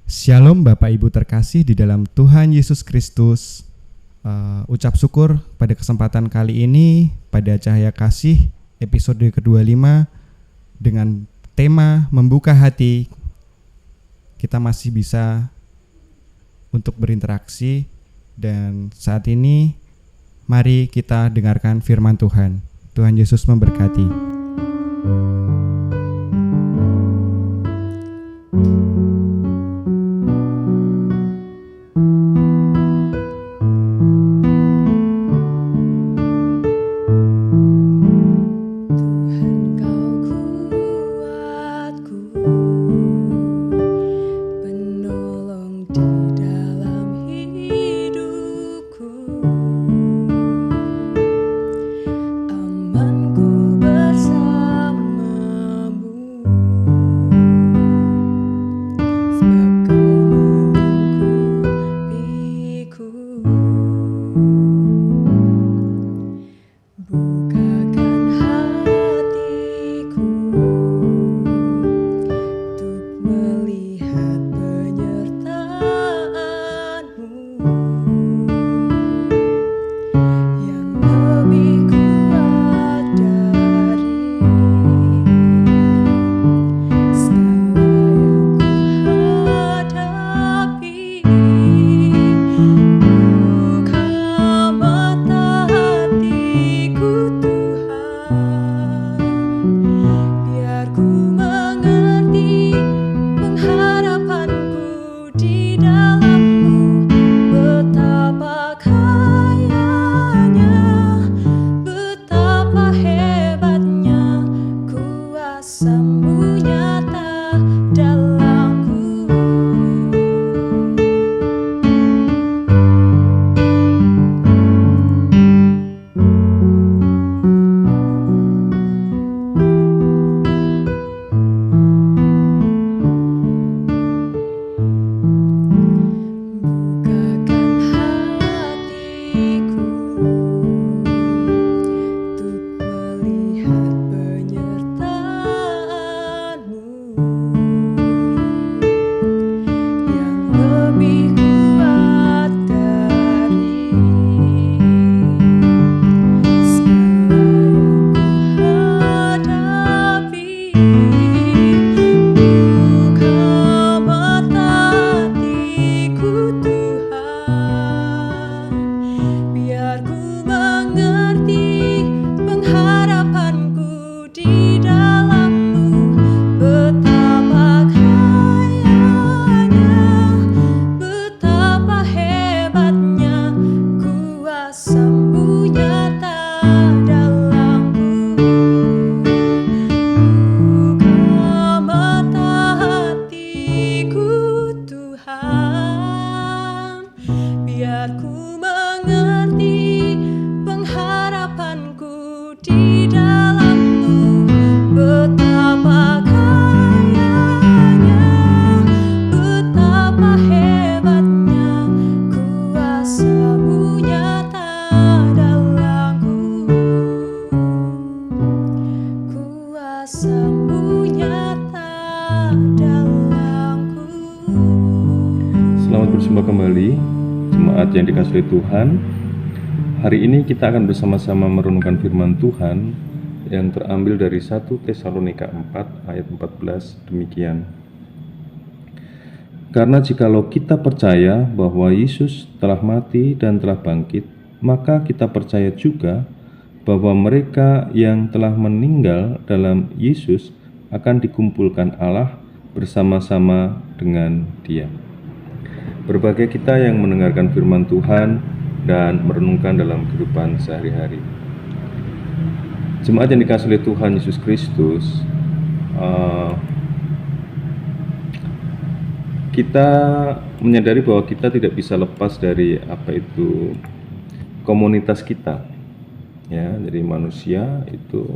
Shalom Bapak Ibu terkasih di dalam Tuhan Yesus Kristus. Ucap syukur pada kesempatan kali ini pada Cahaya Kasih episode ke-25 dengan tema membuka hati. Kita masih bisa untuk berinteraksi dan saat ini mari kita dengarkan firman Tuhan. Tuhan Yesus memberkati. Selamat berjumpa kembali jemaat yang dikasihi Tuhan. Hari ini kita akan bersama-sama merenungkan firman Tuhan yang terambil dari 1 Tesalonika 4 ayat 14 demikian. Karena jikalau kita percaya bahwa Yesus telah mati dan telah bangkit, maka kita percaya juga bahwa mereka yang telah meninggal dalam Yesus akan dikumpulkan Allah bersama-sama dengan Dia. Berbagai kita yang mendengarkan firman Tuhan dan merenungkan dalam kehidupan sehari-hari. Jemaat yang dikasihi oleh Tuhan Yesus Kristus, kita menyadari bahwa kita tidak bisa lepas dari apa itu komunitas kita. Ya, jadi manusia itu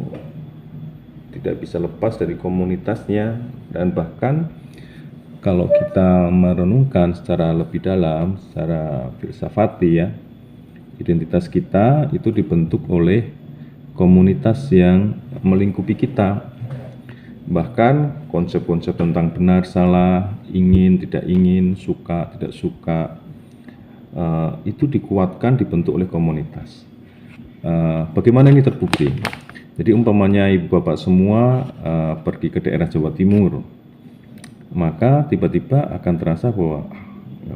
tidak bisa lepas dari komunitasnya, dan bahkan kalau kita merenungkan secara lebih dalam, secara filsafati ya, identitas kita itu dibentuk oleh komunitas yang melingkupi kita. Bahkan konsep-konsep tentang benar, salah, ingin, tidak ingin, suka, tidak suka, itu dikuatkan, dibentuk oleh komunitas. Bagaimana ini terbukti? Jadi umpamanya ibu bapak semua pergi ke daerah Jawa Timur, maka tiba-tiba akan terasa bahwa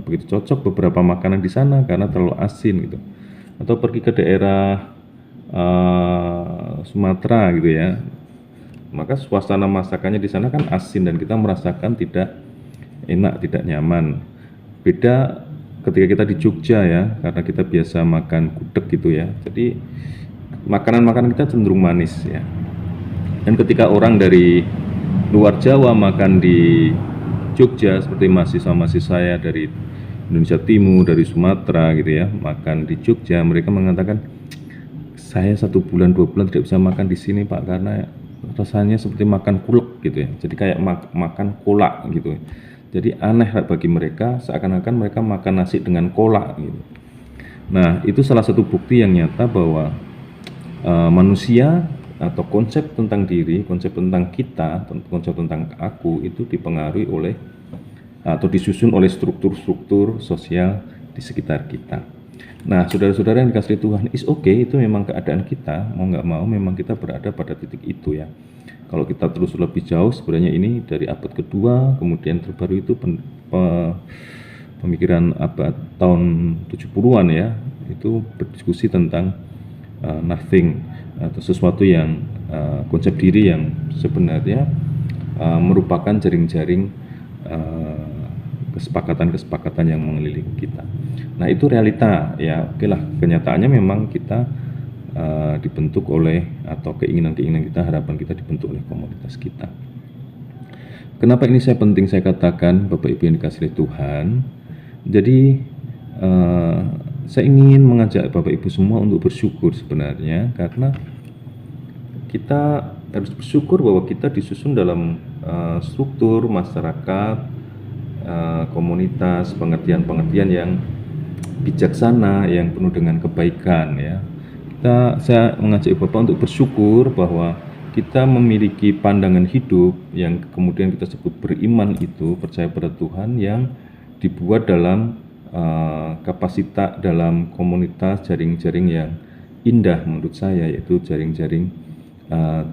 begitu cocok beberapa makanan di sana karena terlalu asin gitu. Atau pergi ke daerah Sumatera gitu ya, maka suasana masakannya di sana kan asin dan kita merasakan tidak enak, tidak nyaman. Beda ketika kita di Jogja ya, karena kita biasa makan gudeg gitu ya, jadi makanan-makanan kita cenderung manis ya. Dan ketika orang dari luar Jawa makan di Jogja, seperti mahasiswa-mahasiswa saya dari Indonesia Timur, dari Sumatera gitu ya, makan di Jogja, mereka mengatakan, saya 1 bulan 2 bulan tidak bisa makan di sini Pak, karena rasanya seperti makan kulek gitu ya, jadi kayak makan kolak gitu. Jadi aneh bagi mereka, seakan-akan mereka makan nasi dengan kolak gitu. Nah, itu salah satu bukti yang nyata bahwa manusia atau konsep tentang diri, konsep tentang kita, konsep tentang aku itu dipengaruhi oleh atau disusun oleh struktur-struktur sosial di sekitar kita. Nah, saudara-saudara yang dikasihi Tuhan, is okay, itu memang keadaan kita, mau nggak mau memang kita berada pada titik itu ya. Kalau kita terus lebih jauh, sebenarnya ini dari abad kedua, kemudian terbaru itu pemikiran abad tahun 70-an ya, itu berdiskusi tentang nothing, atau sesuatu yang konsep diri yang sebenarnya merupakan jaring-jaring kesepakatan-kesepakatan yang mengelilingi kita. Nah, itu realita ya. Oke lah, kenyataannya memang kita dibentuk oleh, atau keinginan-keinginan kita, harapan kita dibentuk oleh komunitas kita. Kenapa ini penting saya katakan, Bapak Ibu yang dikasihi Tuhan? Jadi saya ingin mengajak Bapak Ibu semua untuk bersyukur sebenarnya, karena kita harus bersyukur bahwa kita disusun dalam struktur masyarakat, komunitas, pengertian-pengertian yang bijaksana, yang penuh dengan kebaikan ya. Saya mengajak Bapak untuk bersyukur bahwa kita memiliki pandangan hidup yang kemudian kita sebut beriman, itu percaya pada Tuhan, yang dibuat dalam kapasitas, dalam komunitas jaring-jaring yang indah menurut saya, yaitu jaring-jaring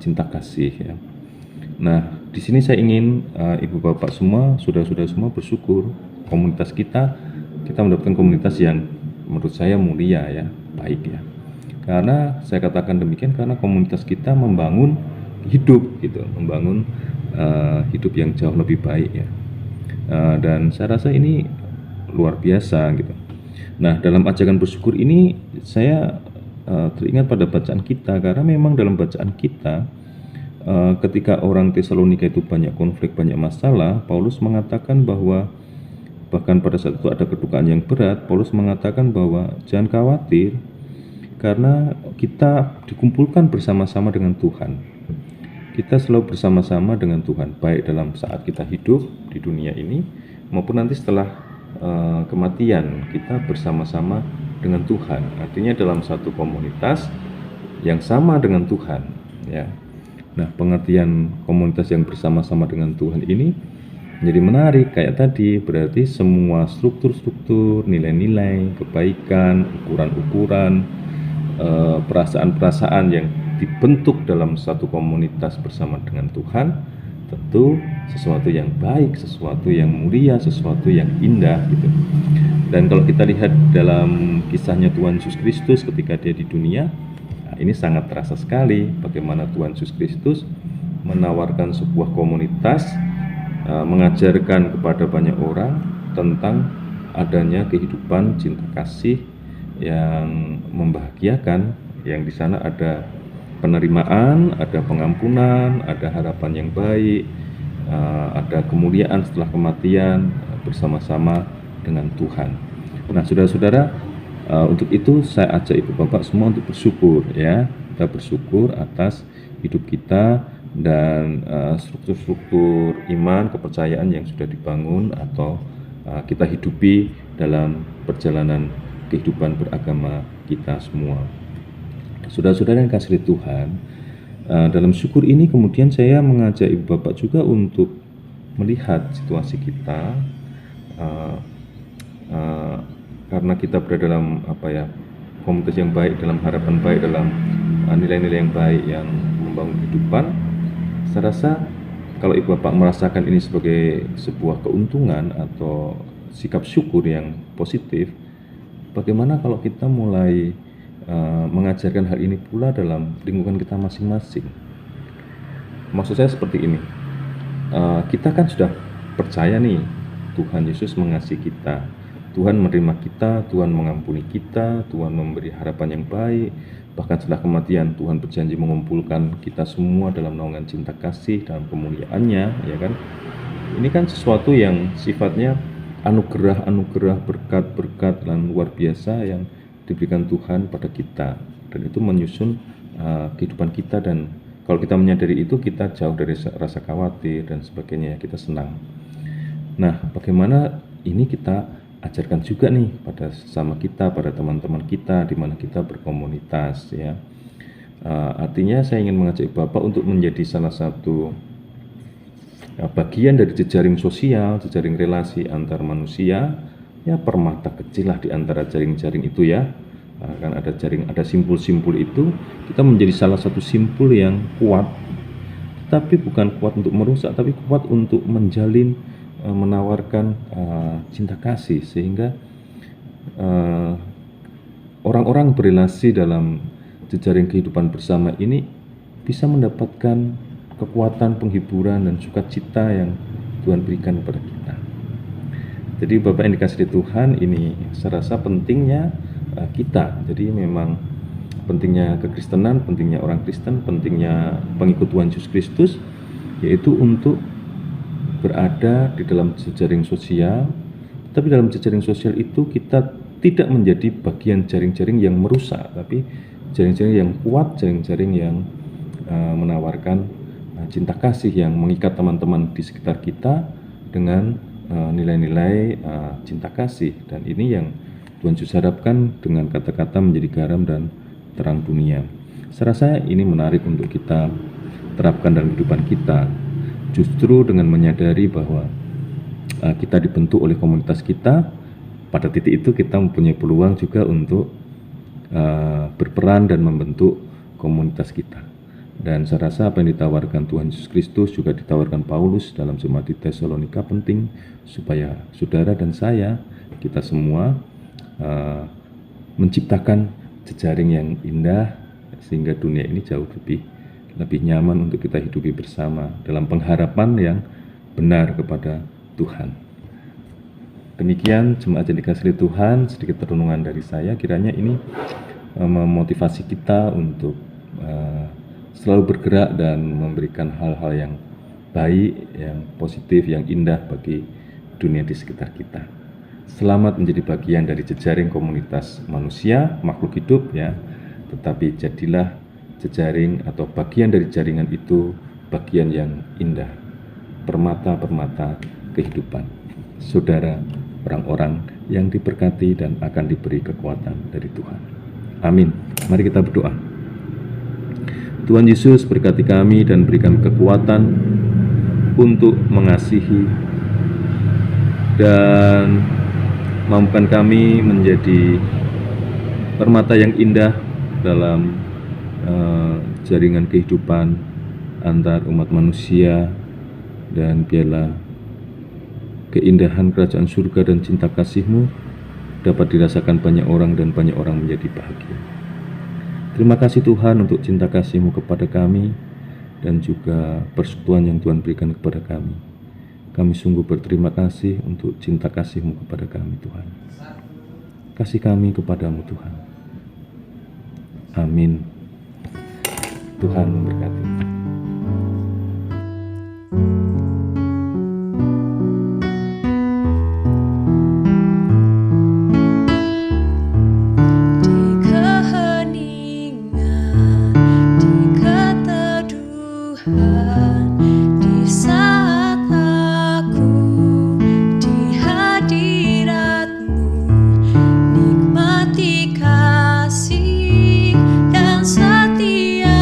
cinta kasih ya. Nah, di sini saya ingin ibu bapak semua, saudara-saudara semua bersyukur komunitas kita mendapatkan komunitas yang menurut saya mulia ya, baik ya. Karena saya katakan demikian karena komunitas kita membangun hidup gitu, membangun hidup yang jauh lebih baik ya. Dan saya rasa ini luar biasa gitu. Nah, dalam ajakan bersyukur ini saya teringat pada bacaan kita, karena memang dalam bacaan kita ketika orang Tesalonika itu banyak konflik, banyak masalah, Paulus mengatakan bahwa bahkan pada saat itu ada kedukaan yang berat, Paulus mengatakan bahwa jangan khawatir karena kita dikumpulkan bersama-sama dengan Tuhan. Kita selalu bersama-sama dengan Tuhan, baik dalam saat kita hidup di dunia ini maupun nanti setelah kematian, kita bersama-sama dengan Tuhan. Artinya dalam satu komunitas yang sama dengan Tuhan ya. Nah, pengertian komunitas yang bersama-sama dengan Tuhan ini menjadi menarik. Kayak tadi, berarti semua struktur-struktur, nilai-nilai, kebaikan, ukuran-ukuran, perasaan-perasaan yang dibentuk dalam satu komunitas bersama dengan Tuhan, tentu sesuatu yang baik, sesuatu yang mulia, sesuatu yang indah gitu. Dan kalau kita lihat dalam kisahnya Tuhan Yesus Kristus ketika dia di dunia, ini sangat terasa sekali bagaimana Tuhan Yesus Kristus menawarkan sebuah komunitas, mengajarkan kepada banyak orang tentang adanya kehidupan cinta kasih yang membahagiakan, yang di sana ada penerimaan, ada pengampunan, ada harapan yang baik, ada kemuliaan setelah kematian bersama-sama dengan Tuhan. Nah, saudara-saudara, untuk itu saya ajak ibu bapak semua untuk bersyukur ya. Kita bersyukur atas hidup kita dan struktur-struktur iman, kepercayaan yang sudah dibangun atau kita hidupi dalam perjalanan kehidupan beragama kita semua. Saudara-saudara yang kasih Tuhan, Dalam syukur ini kemudian saya mengajak Ibu Bapak juga untuk melihat situasi kita, karena kita berada dalam komunitas yang baik, dalam harapan baik, dalam nilai-nilai yang baik yang membangun kehidupan. Saya rasa kalau Ibu Bapak merasakan ini sebagai sebuah keuntungan atau sikap syukur yang positif, bagaimana kalau kita mulai mengajarkan hal ini pula dalam lingkungan kita masing-masing? Maksud saya seperti ini, kita kan sudah percaya nih Tuhan Yesus mengasihi kita, Tuhan menerima kita, Tuhan mengampuni kita, Tuhan memberi harapan yang baik. Bahkan setelah kematian Tuhan berjanji mengumpulkan kita semua dalam naungan cinta kasih dalam kemuliaannya, ya kan? Ini kan sesuatu yang sifatnya anugerah, berkat-berkat dan luar biasa yang diberikan Tuhan pada kita, dan itu menyusun kehidupan kita. Dan kalau kita menyadari itu, kita jauh dari rasa khawatir dan sebagainya, kita senang. Nah, bagaimana ini kita ajarkan juga nih pada sesama kita, pada teman-teman kita di mana kita berkomunitas, ya. Artinya saya ingin mengajak Bapak untuk menjadi salah satu bagian dari jejaring sosial, jejaring relasi antar manusia, ya, permata kecil lah di antara jaring-jaring itu, ya. Kan ada jaring, ada simpul-simpul itu, kita menjadi salah satu simpul yang kuat, tapi bukan kuat untuk merusak, tapi kuat untuk menjalin, menawarkan cinta kasih, sehingga orang-orang berelasi dalam jejaring kehidupan bersama ini bisa mendapatkan kekuatan, penghiburan, dan sukacita yang Tuhan berikan kepada kita. Jadi Bapak yang dikasihi Tuhan, ini saya rasa pentingnya kita. Jadi memang pentingnya kekristenan, pentingnya orang Kristen, pentingnya pengikut Tuhan Yesus Kristus, yaitu untuk berada di dalam jejaring sosial. Tapi dalam jejaring sosial itu kita tidak menjadi bagian jaring-jaring yang merusak, tapi jaring-jaring yang kuat, jaring-jaring yang menawarkan cinta kasih yang mengikat teman-teman di sekitar kita dengan nilai-nilai cinta kasih. Dan ini yang Tuhan Yesus harapkan dengan kata-kata menjadi garam dan terang dunia. Saya rasa ini menarik untuk kita terapkan dalam kehidupan kita, justru dengan menyadari bahwa kita dibentuk oleh komunitas kita. Pada titik itu kita mempunyai peluang juga untuk berperan dan membentuk komunitas kita. Dan saya rasa apa yang ditawarkan Tuhan Yesus Kristus juga ditawarkan Paulus dalam jemaat di Tesalonika penting, supaya saudara dan saya, kita semua menciptakan jejaring yang indah, sehingga dunia ini jauh lebih nyaman untuk kita hidupi bersama dalam pengharapan yang benar kepada Tuhan. Demikian jemaat yang dikasihi Tuhan, sedikit renungan dari saya. Kiranya ini memotivasi kita untuk selalu bergerak dan memberikan hal-hal yang baik, yang positif, yang indah bagi dunia di sekitar kita. Selamat menjadi bagian dari jejaring komunitas manusia, makhluk hidup, ya. Tetapi jadilah jejaring atau bagian dari jaringan itu, bagian yang indah, permata-permata kehidupan. Saudara, orang-orang yang diberkati dan akan diberi kekuatan dari Tuhan. Amin. Mari kita berdoa. Tuhan Yesus, berkati kami dan berikan kekuatan untuk mengasihi dan mampukan kami menjadi permata yang indah dalam jaringan kehidupan antar umat manusia, dan biarlah keindahan kerajaan surga dan cinta kasih-Mu dapat dirasakan banyak orang dan banyak orang menjadi bahagia. Terima kasih Tuhan untuk cinta kasih-Mu kepada kami dan juga persekutuan yang Tuhan berikan kepada kami. Kami sungguh berterima kasih untuk cinta kasih-Mu kepada kami, Tuhan. Kasih kami kepadamu, Tuhan. Amin. Tuhan memberkati. Nikmati kasih dan setiamu.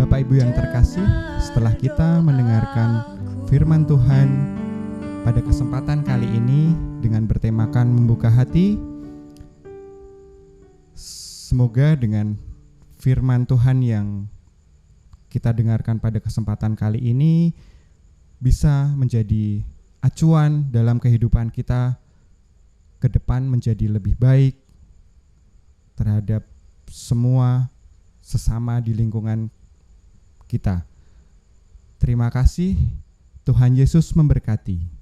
Bapak Ibu yang terkasih, setelah kita mendengarkan firman Tuhan pada kesempatan kali ini dengan bertemakan membuka hati, semoga dengan firman Tuhan yang kita dengarkan pada kesempatan kali ini bisa menjadi acuan dalam kehidupan kita ke depan menjadi lebih baik terhadap semua sesama di lingkungan kita. Terima kasih, Tuhan Yesus memberkati.